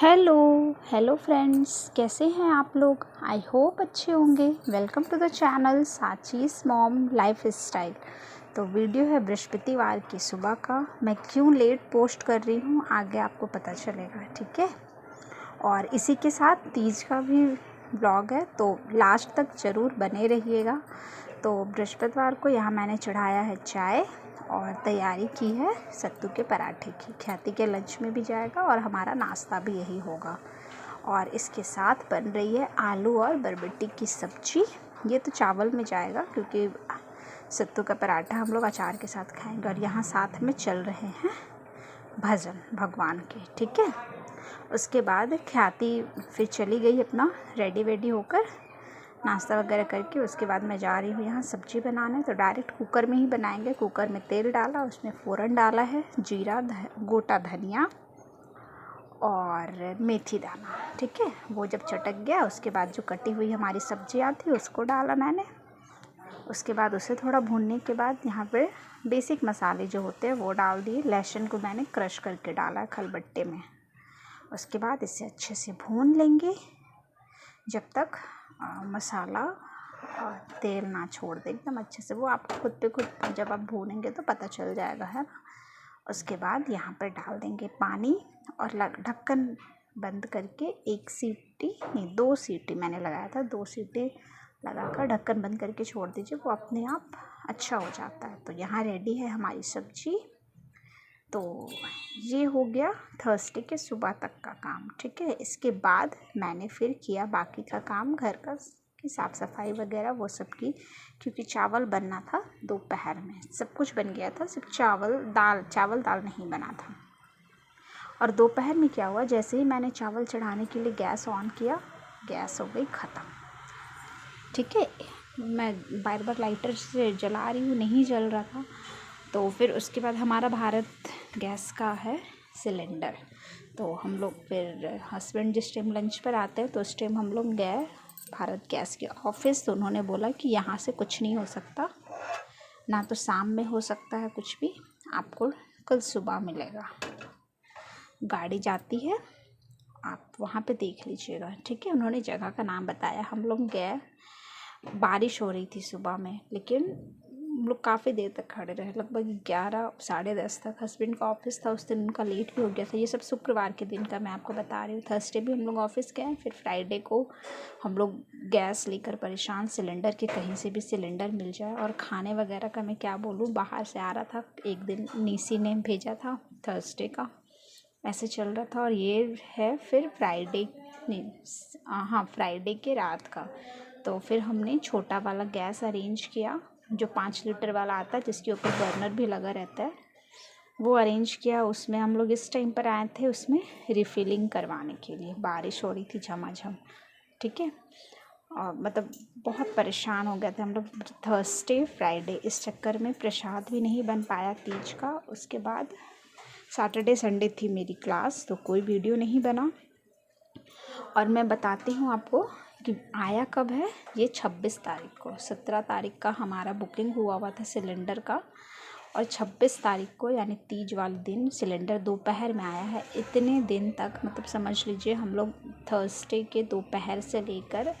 Hello hello friends, कैसे हैं आप लोग। आई होप अच्छे होंगे। Welcome to the channel Sachi's mom lifestyle. तो वीडियो है बृहस्पतिवार की सुबह का। मैं क्यों लेट पोस्ट कर रही हूँ आगे आपको पता चलेगा, ठीक है। और इसी के साथ तीज का भी ब्लॉग है, तो लास्ट तक ज़रूर बने रहिएगा। तो बृहस्पतिवार को यहाँ मैंने चढ़ाया है चाय और तैयारी की है सत्तू के पराठे की। ख्याति के लंच में भी जाएगा और हमारा नाश्ता भी यही होगा। और इसके साथ बन रही है आलू और बरबटी की सब्जी। ये तो चावल में जाएगा क्योंकि सत्तू का पराठा हम लोग अचार के साथ खाएंगे। और यहाँ साथ में चल रहे हैं भजन भगवान के, ठीक है। उसके बाद ख्याति फिर चली गई अपना रेडी वेडी होकर नाश्ता वगैरह करके। उसके बाद मैं जा रही हूँ यहाँ सब्ज़ी बनाने। तो डायरेक्ट कुकर में ही बनाएंगे। कुकर में तेल डाला, उसमें फ़ोरन डाला है, जीरा, गोटा धनिया और मेथी दाना, ठीक है। वो जब चटक गया उसके बाद जो कटी हुई हमारी सब्जियाँ थी उसको डाला मैंने। उसके बाद उसे थोड़ा भूनने के बाद यहाँ पे बेसिक मसाले जो होते हैं वो डाल दिए। लहसुन को मैंने क्रश करके डाला खलबट्टे में। उसके बाद इसे अच्छे से भून लेंगे जब तक मसाला और तेल ना छोड़ दे एकदम अच्छे से। वो आपको खुद पे खुद जब आप भूनेंगे तो पता चल जाएगा, है ना। उसके बाद यहाँ पर डाल देंगे पानी और ढक्कन बंद करके 1 सीटी नहीं 2 सीटी मैंने लगाया था। 2 सीटी लगाकर ढक्कन बंद करके छोड़ दीजिए, वो अपने आप अच्छा हो जाता है। तो यहाँ रेडी है हमारी सब्जी। तो ये हो गया थर्सडे के सुबह तक का काम, ठीक है। इसके बाद मैंने फिर किया बाकी का काम, घर का की साफ़ सफाई वगैरह वो सब की, क्योंकि चावल बनना था दोपहर में। सब कुछ बन गया था, सिर्फ चावल दाल नहीं बना था। और दोपहर में क्या हुआ, जैसे ही मैंने चावल चढ़ाने के लिए गैस ऑन किया, गैस हो गई ख़त्म, ठीक है। मैं बार बार लाइटर से जला रही हूँ, नहीं जल रहा था। तो फिर उसके बाद हमारा भारत गैस का है सिलेंडर। तो हम लोग फिर हस्बैंड जिस टाइम लंच पर आते हैं तो उस टाइम हम लोग गए भारत गैस के ऑफिस। तो उन्होंने बोला कि यहाँ से कुछ नहीं हो सकता, ना तो शाम में हो सकता है कुछ भी, आपको कल सुबह मिलेगा। गाड़ी जाती है, आप वहाँ पे देख लीजिएगा, ठीक है। उन्होंने जगह का नाम बताया। हम लोग गए, बारिश हो रही थी सुबह में, लेकिन हम लोग काफ़ी देर तक खड़े रहे, लगभग 11 साढ़े 10 तक। हस्बैंड का ऑफिस था उस दिन, उनका लेट भी हो गया था। ये सब शुक्रवार के दिन का मैं आपको बता रही हूँ। थर्सडे भी हम लोग ऑफिस गए, फिर फ्राइडे को हम लोग गैस लेकर परेशान, सिलेंडर के कहीं से भी सिलेंडर मिल जाए। और खाने वगैरह का मैं क्या बोलूँ, बाहर से आ रहा था। एक दिन नीसी ने भेजा था थर्सडे का, ऐसे चल रहा था। और ये है फिर फ्राइडे फ्राइडे के रात का। तो फिर हमने छोटा वाला गैस अरेंज किया, जो 5 लीटर वाला आता है, जिसके ऊपर बर्नर भी लगा रहता है, वो अरेंज किया। उसमें हम लोग इस टाइम पर आए थे उसमें रिफ़िलिंग करवाने के लिए। बारिश हो रही थी झमाझम, ठीक है। और मतलब बहुत परेशान हो गए थे हम लोग थर्सडे फ्राइडे, इस चक्कर में प्रसाद भी नहीं बन पाया तीज का। उसके बाद सैटरडे संडे थी मेरी क्लास, तो कोई वीडियो नहीं बना। और मैं बताती हूँ आपको कि आया कब है ये। 26 तारीख को, 17 तारीख का हमारा बुकिंग हुआ था सिलेंडर का, और 26 तारीख को यानी तीज वाले दिन सिलेंडर दोपहर में आया है। इतने दिन तक, मतलब समझ लीजिए हम लोग थर्सडे के दोपहर से लेकर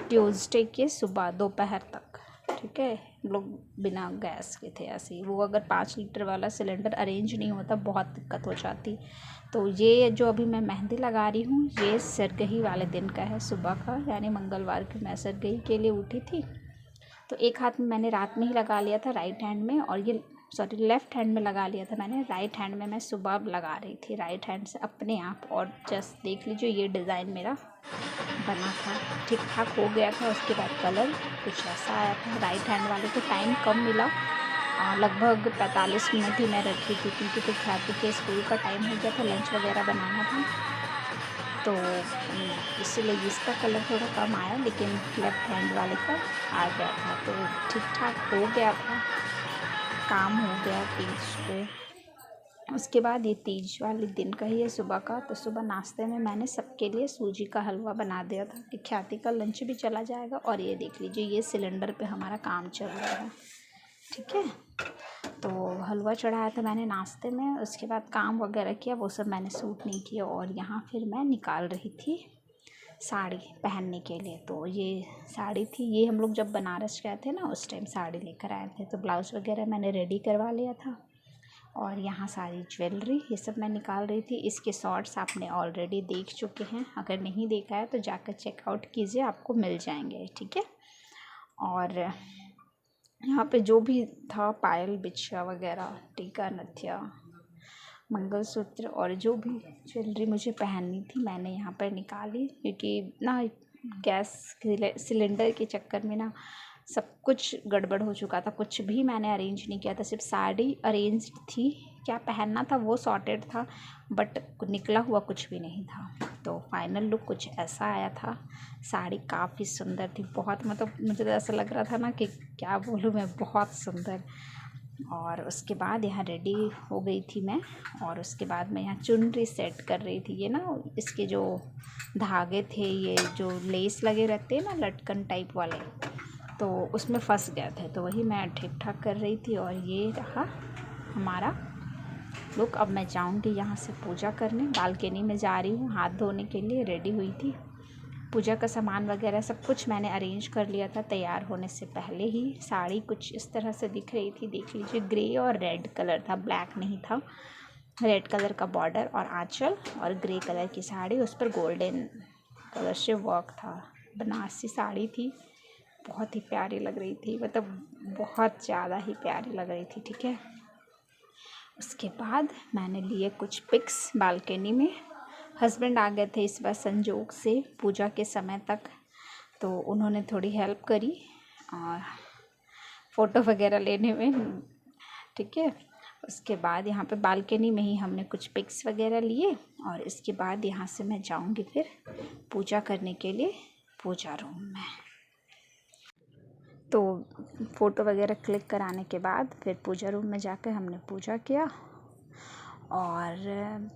ट्यूसडे के सुबह दोपहर तक, ठीक है, लोग बिना गैस के थे ऐसे ही। वो अगर 5 लीटर वाला सिलेंडर अरेंज नहीं होता बहुत दिक्कत हो जाती। तो ये जो अभी मैं मेहंदी लगा रही हूँ, ये सरगही वाले दिन का है, सुबह का, यानी मंगलवार को मैं सरगही के लिए उठी थी। तो एक हाथ में मैंने रात में ही लगा लिया था, राइट हैंड में, और ये लेफ़्ट हैंड में लगा लिया था मैंने। राइट हैंड में मैं सुबह लगा रही थी, राइट हैंड से अपने आप। और जस्ट देख लीजिए ये डिज़ाइन मेरा बना था, ठीक ठाक हो गया था। उसके बाद कलर कुछ ऐसा आया था। राइट हैंड वाले को टाइम कम मिला, लगभग 45 मिनट ही मैं रखी थी, क्योंकि फिर ख्याति के स्कूल का टाइम हो गया था, लंच वगैरह बनाना था। तो इसीलिए इसका कलर थोड़ा कम आया, लेकिन लेफ़्ट हैंड वाले का आ गया था। तो ठीक ठाक हो गया था, काम हो गया तीज पे। उसके बाद ये तीज वाले दिन का ही है सुबह का। तो सुबह नाश्ते में मैंने सबके लिए सूजी का हलवा बना दिया था कि ख्याति का लंच भी चला जाएगा। और ये देख लीजिए ये सिलेंडर पे हमारा काम चल रहा है, ठीक है। तो हलवा चढ़ाया था मैंने नाश्ते में, उसके बाद काम वगैरह किया, वो सब मैंने सूट नहीं किया। और यहाँ फिर मैं निकाल रही थी साड़ी पहनने के लिए। तो ये साड़ी थी, ये हम लोग जब बनारस गए थे ना उस टाइम साड़ी लेकर आए थे। तो ब्लाउज़ वगैरह मैंने रेडी करवा लिया था और यहाँ सारी ज्वेलरी ये सब मैं निकाल रही थी। इसके शॉर्ट्स आपने ऑलरेडी देख चुके हैं, अगर नहीं देखा है तो जाकर चेकआउट कीजिए, आपको मिल जाएंगे, ठीक है। और यहाँ पे जो भी था पायल बिछिया वगैरह, टीका नथिया, मंगलसूत्र और जो भी ज्वेलरी मुझे पहननी थी मैंने यहाँ पर निकाली, क्योंकि ना गैस सिलेंडर के चक्कर में ना सब कुछ गड़बड़ हो चुका था। कुछ भी मैंने अरेंज नहीं किया था, सिर्फ साड़ी अरेंज थी, क्या पहनना था वो सॉर्टेड था, बट निकला हुआ कुछ भी नहीं था। तो फाइनल लुक कुछ ऐसा आया था। साड़ी काफ़ी सुंदर थी, बहुत, मतलब मुझे तो ऐसा लग रहा था ना कि क्या बोलूँ मैं, बहुत सुंदर। और उसके बाद यहाँ रेडी हो गई थी मैं, और उसके बाद मैं यहाँ चुनरी सेट कर रही थी। ये ना इसके जो धागे थे, ये जो लेस लगे रहते हैं ना लटकन टाइप वाले, तो उसमें फंस गए थे, तो वही मैं ठीक ठाक कर रही थी। और ये रहा हमारा लुक। अब मैं जाऊंगी यहाँ से पूजा करने, बालकनी में जा रही हूँ हाथ धोने के लिए, रेडी हुई थी। पूजा का सामान वगैरह सब कुछ मैंने अरेंज कर लिया था तैयार होने से पहले ही। साड़ी कुछ इस तरह से दिख रही थी, देख लीजिए, ग्रे और रेड कलर था, ब्लैक नहीं था। रेड कलर का बॉर्डर और आंचल, और ग्रे कलर की साड़ी, उस पर गोल्डन कलर से वर्क था। बनारसी साड़ी थी, बहुत ही प्यारी लग रही थी, मतलब बहुत ज़्यादा ही प्यारी लग रही थी, ठीक है। उसके बाद मैंने लिए कुछ पिक्स बालकनी में। हस्बैंड आ गए थे इस बार संजोग से पूजा के समय तक, तो उन्होंने थोड़ी हेल्प करी और फ़ोटो वगैरह लेने में, ठीक है। उसके बाद यहाँ पे बालकनी में ही हमने कुछ पिक्स वगैरह लिए, और इसके बाद यहाँ से मैं जाऊँगी फिर पूजा करने के लिए पूजा रूम में। तो फ़ोटो वगैरह क्लिक कराने के बाद फिर पूजा रूम में जाकर हमने पूजा किया। और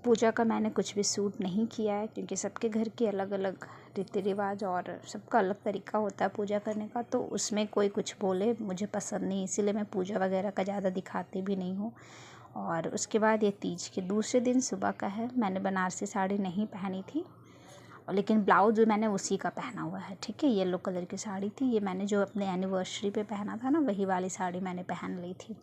पूजा का मैंने कुछ भी सूट नहीं किया है, क्योंकि सबके घर के अलग अलग रीति रिवाज और सबका अलग तरीका होता है पूजा करने का, तो उसमें कोई कुछ बोले मुझे पसंद नहीं, इसीलिए मैं पूजा वगैरह का ज़्यादा दिखाती भी नहीं हूँ। और उसके बाद ये तीज के दूसरे दिन सुबह का है, मैंने बनारसी साड़ी नहीं पहनी थी, लेकिन ब्लाउज मैंने उसी का पहना हुआ है, ठीक है। येलो कलर की साड़ी थी, ये मैंने जो अपने एनिवर्सरी पे पहना था ना, वही वाली साड़ी मैंने पहन ली थी।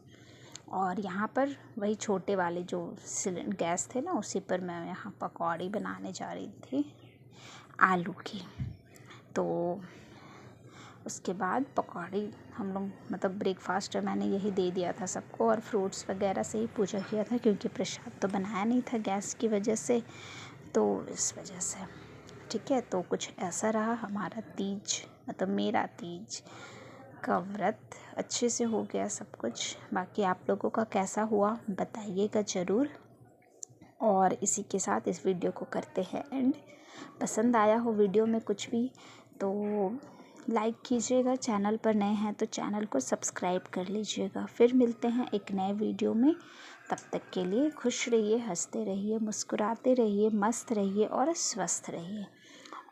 और यहाँ पर वही छोटे वाले जो गैस थे ना, उसी पर मैं यहाँ पकौड़ी बनाने जा रही थी आलू की। तो उसके बाद पकौड़ी हम लोग, मतलब ब्रेकफास्ट मैंने यही दे दिया था सबको, और फ्रूट्स वगैरह से ही पूजा किया था, क्योंकि प्रसाद तो बनाया नहीं था गैस की वजह से, तो इस वजह से, ठीक है। तो कुछ ऐसा रहा हमारा तीज, मतलब मेरा तीज का व्रत अच्छे से हो गया सब कुछ। बाकी आप लोगों का कैसा हुआ बताइएगा ज़रूर। और इसी के साथ इस वीडियो को करते हैं एंड। पसंद आया हो वीडियो में कुछ भी तो लाइक कीजिएगा, चैनल पर नए हैं तो चैनल को सब्सक्राइब कर लीजिएगा। फिर मिलते हैं एक नए वीडियो में, तब तक के लिए खुश रहिए, हंसते रहिए, मुस्कुराते रहिए, मस्त रहिए और स्वस्थ रहिए।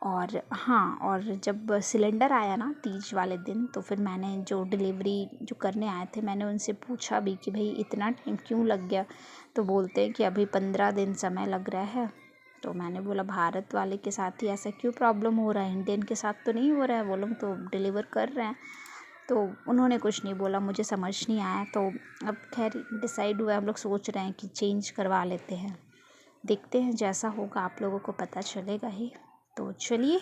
और हाँ, और जब सिलेंडर आया ना तीज वाले दिन, तो फिर मैंने जो डिलीवरी जो करने आए थे मैंने उनसे पूछा भी कि भाई इतना टाइम क्यों लग गया, तो बोलते हैं कि अभी 15 दिन समय लग रहा है। तो मैंने बोला भारत वाले के साथ ही ऐसा क्यों प्रॉब्लम हो रहा है, इंडियन के साथ तो नहीं हो रहा है, वो लोग तो डिलीवर कर रहे हैं। तो उन्होंने कुछ नहीं बोला, मुझे समझ नहीं आया। तो अब खैर डिसाइड हुआ, हम लोग सोच रहे हैं कि चेंज करवा लेते हैं, देखते हैं जैसा होगा आप लोगों को पता चलेगा ही। तो चलिए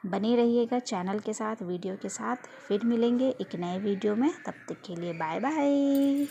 बने रहिएगा चैनल के साथ, वीडियो के साथ। फिर मिलेंगे एक नए वीडियो में, तब तक के लिए बाय बाय।